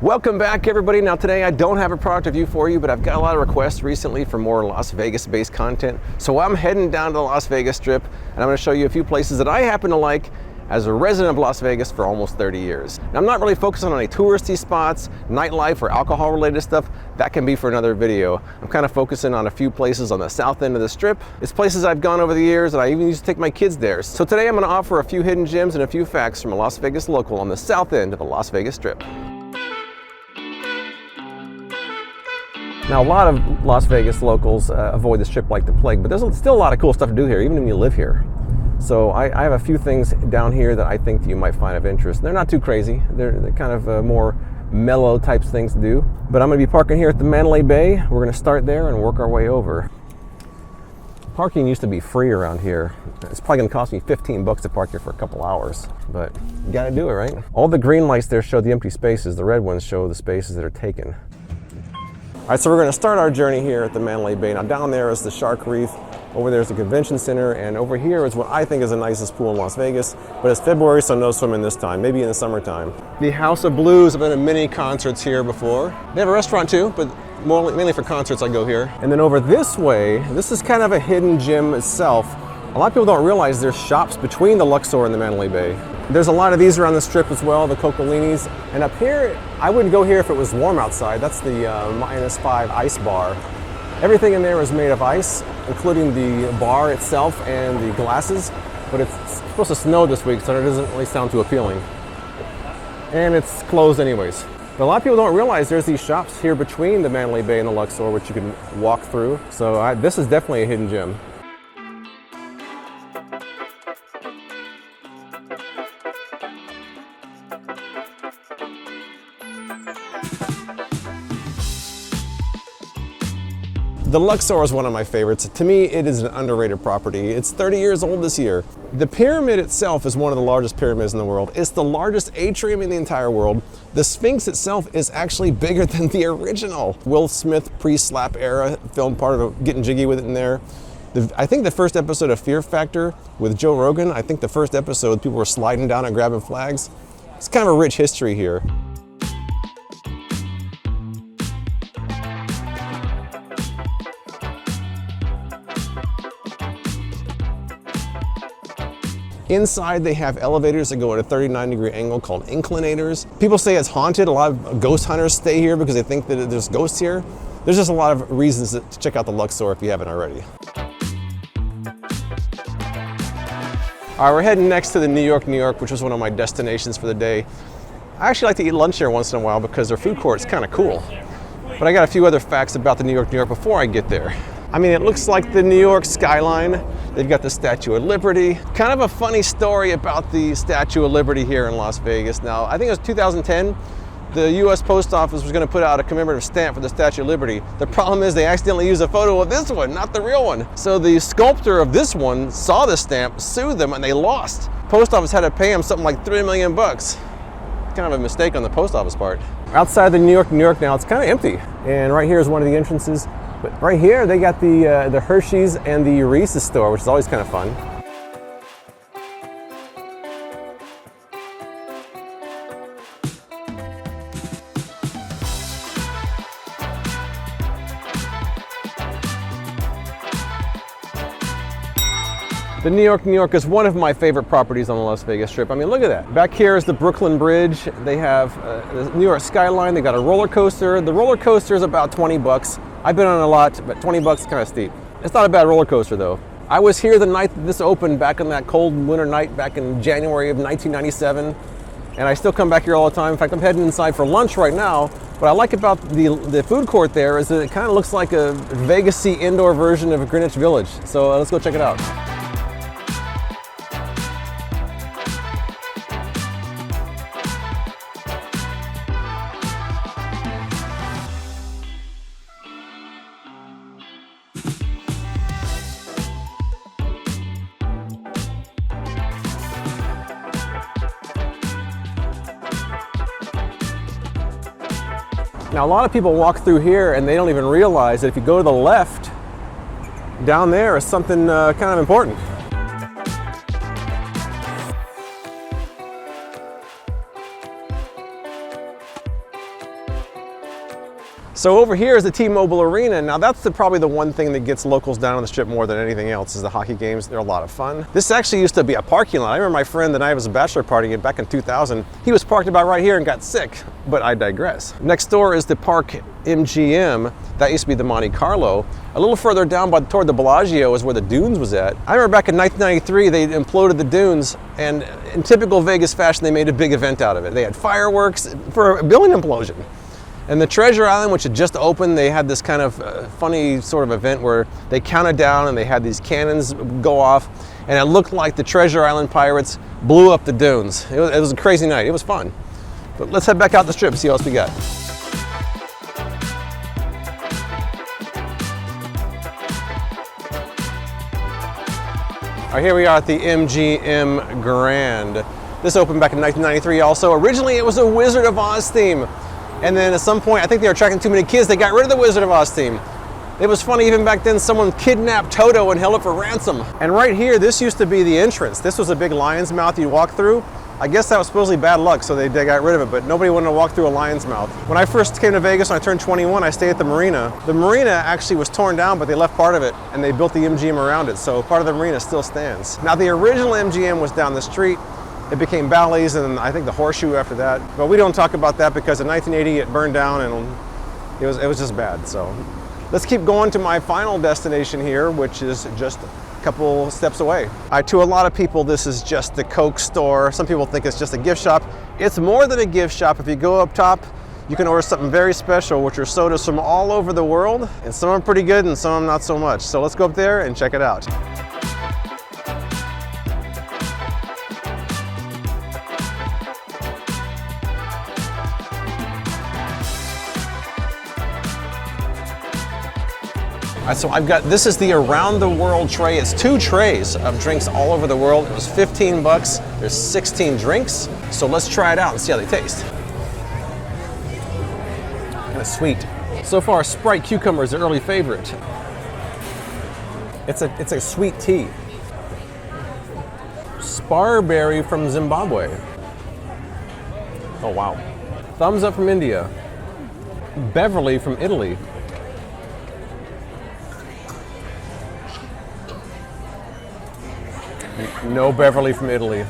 Welcome back, everybody. Now today I don't have a product review for you, but I've got a lot of requests recently for more Las Vegas based content. So I'm heading down to the Las Vegas Strip and I'm going to show you a few places that I happen to like as a resident of Las Vegas for almost 30 years. Now, I'm not really focusing on any touristy spots, nightlife, or alcohol related stuff. That can be for another video. I'm kind of focusing on a few places on the south end of the Strip. It's places I've gone over the years and I even used to take my kids there. So today I'm going to offer a few hidden gems and a few facts from a Las Vegas local on the south end of the Las Vegas Strip. Now, a lot of Las Vegas locals avoid the Strip like the plague, but there's still a lot of cool stuff to do here, even when you live here. So I have a few things down here that I think that you might find of interest. They're not too crazy. They're kind of more mellow types things to do. But I'm going to be parking here at the Mandalay Bay. We're going to start there and work our way over. Parking used to be free around here. It's probably going to cost me 15 bucks to park here for a couple hours, but you got to do it, right? All the green lights there show the empty spaces. The red ones show the spaces that are taken. All right, so we're going to start our journey here at the Mandalay Bay. Now, down there is the Shark Reef. Over there is the convention center, and over here is what I think is the nicest pool in Las Vegas. But it's February, so no swimming this time, maybe in the summertime. The House of Blues. I've been to many concerts here before. They have a restaurant too, but mainly for concerts I go here. And then over this way, this is kind of a hidden gem itself. A lot of people don't realize there's shops between the Luxor and the Mandalay Bay. There's a lot of these around the Strip as well, the Cocolinis. And up here, I wouldn't go here if it was warm outside. That's the -5 ice bar. Everything in there is made of ice, including the bar itself and the glasses, but it's supposed to snow this week, so it doesn't really sound too appealing. And it's closed anyways. But a lot of people don't realize there's these shops here between the Mandalay Bay and the Luxor, which you can walk through. So this is definitely a hidden gem. The Luxor is one of my favorites. To me, it is an underrated property. It's 30 years old this year. The pyramid itself is one of the largest pyramids in the world. It's the largest atrium in the entire world. The Sphinx itself is actually bigger than the original. Will Smith pre-slap era filmed part of Getting Jiggy with it in there. I think the first episode of Fear Factor with Joe Rogan, I think the first episode people were sliding down and grabbing flags. It's kind of a rich history here. Inside, they have elevators that go at a 39-degree angle called inclinators. People say it's haunted. A lot of ghost hunters stay here because they think that there's ghosts here. There's just a lot of reasons to check out the Luxor if you haven't already. All right, we're heading next to the New York, which was one of my destinations for the day. I actually like to eat lunch here once in a while because their food court's kind of cool. But I got a few other facts about the New York before I get there. I mean, it looks like the New York skyline. They've got the Statue of Liberty. Kind of a funny story about the Statue of Liberty here in Las Vegas. Now, I think it was 2010, the US Post Office was gonna put out a commemorative stamp for the Statue of Liberty. The problem is they accidentally used a photo of this one, not the real one. So the sculptor of this one saw the stamp, sued them, and they lost. Post Office had to pay him something like $3 million bucks. Kind of a mistake on the Post Office part. Outside the New York now, it's kind of empty. And right here is one of the entrances. But right here, they got the Hershey's and the Reese's store, which is always kind of fun. The New York is one of my favorite properties on the Las Vegas Strip. I mean, look at that. Back here is the Brooklyn Bridge. They have the New York skyline. They got a roller coaster. The roller coaster is about 20 bucks. I've been on a lot, but 20 bucks is kind of steep. It's not a bad roller coaster though. I was here the night that this opened back on that cold winter night back in January of 1997. And I still come back here all the time. In fact, I'm heading inside for lunch right now. What I like about the food court there is that it kind of looks like a Vegas-y indoor version of a Greenwich Village. So let's go check it out. Now, a lot of people walk through here and they don't even realize that if you go to the left, down there is something kind of important. So over here is the T-Mobile Arena. Now that's probably the one thing that gets locals down on the Strip more than anything else is the hockey games. They're a lot of fun. This actually used to be a parking lot. I remember my friend that I was a bachelor party back in 2000. He was parked about right here and got sick, but I digress. Next door is the Park MGM. That used to be the Monte Carlo. A little further down toward the Bellagio is where the Dunes was at. I remember back in 1993, they imploded the Dunes, and in typical Vegas fashion, they made a big event out of it. They had fireworks for a building implosion. And the Treasure Island, which had just opened, they had this kind of funny sort of event where they counted down and they had these cannons go off, and it looked like the Treasure Island pirates blew up the Dunes. It was a crazy night. It was fun. But let's head back out the Strip and see what else we got. All right, here we are at the MGM Grand. This opened back in 1993 also. Originally, it was a Wizard of Oz theme. And then at some point, I think they were attracting too many kids, they got rid of the Wizard of Oz theme. It was funny, even back then, someone kidnapped Toto and held it for ransom. And right here, this used to be the entrance. This was a big lion's mouth you walk through. I guess that was supposedly bad luck, so they got rid of it, but nobody wanted to walk through a lion's mouth. When I first came to Vegas, when I turned 21, I stayed at the marina. The marina actually was torn down, but they left part of it, and they built the MGM around it, so part of the marina still stands. Now, the original MGM was down the street. It became Bally's and I think the Horseshoe after that. But we don't talk about that because in 1980 it burned down and it was just bad. So let's keep going to my final destination here, which is just a couple steps away. To a lot of people, this is just the Coke store. Some people think it's just a gift shop. It's more than a gift shop. If you go up top, you can order something very special, which are sodas from all over the world. And some of them pretty good and some of them not so much. So let's go up there and check it out. So this is the Around the World tray. It's 2 trays of drinks all over the world. It was 15 bucks. There's 16 drinks. So let's try it out and see how they taste. Kind of sweet. So far, Sprite Cucumber is the early favorite. It's a sweet tea. Sparberry from Zimbabwe. Oh wow. Thumbs up from India. Beverly from Italy. No Beverly from Italy.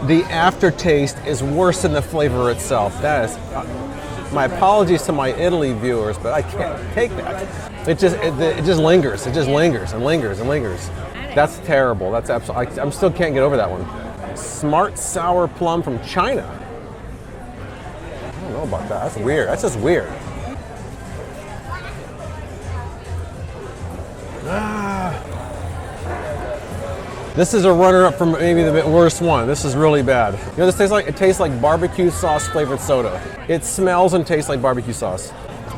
The aftertaste is worse than the flavor itself. That is, my apologies to my Italy viewers, but I can't take that. It just lingers. It just lingers and lingers and lingers. That's terrible. That's absolutely. I still can't get over that one. Smart sour plum from China. I don't know about that. That's weird. That's just weird. This is a runner-up from maybe the bit worst one. This is really bad. You know, this tastes like, it tastes like barbecue sauce flavored soda. It smells and tastes like barbecue sauce.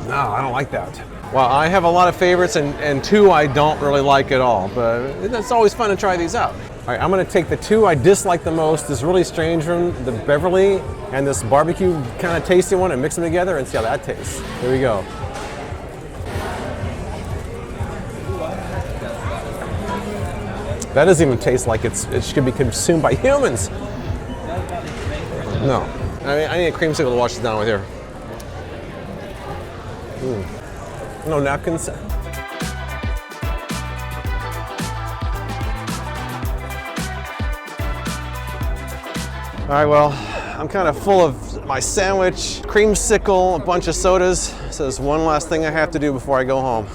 No, I don't like that. Well, I have a lot of favorites and 2 I don't really like at all, but it's always fun to try these out. All right, I'm gonna take the 2 I dislike the most, this really strange one, the Beverly, and this barbecue kind of tasty one, and mix them together and see how that tastes. Here we go. That doesn't even taste like it should be consumed by humans. No. I need a creamsicle to wash this down with here. No napkins. All right, well, I'm kind of full of my sandwich, creamsicle, a bunch of sodas. So there's one last thing I have to do before I go home.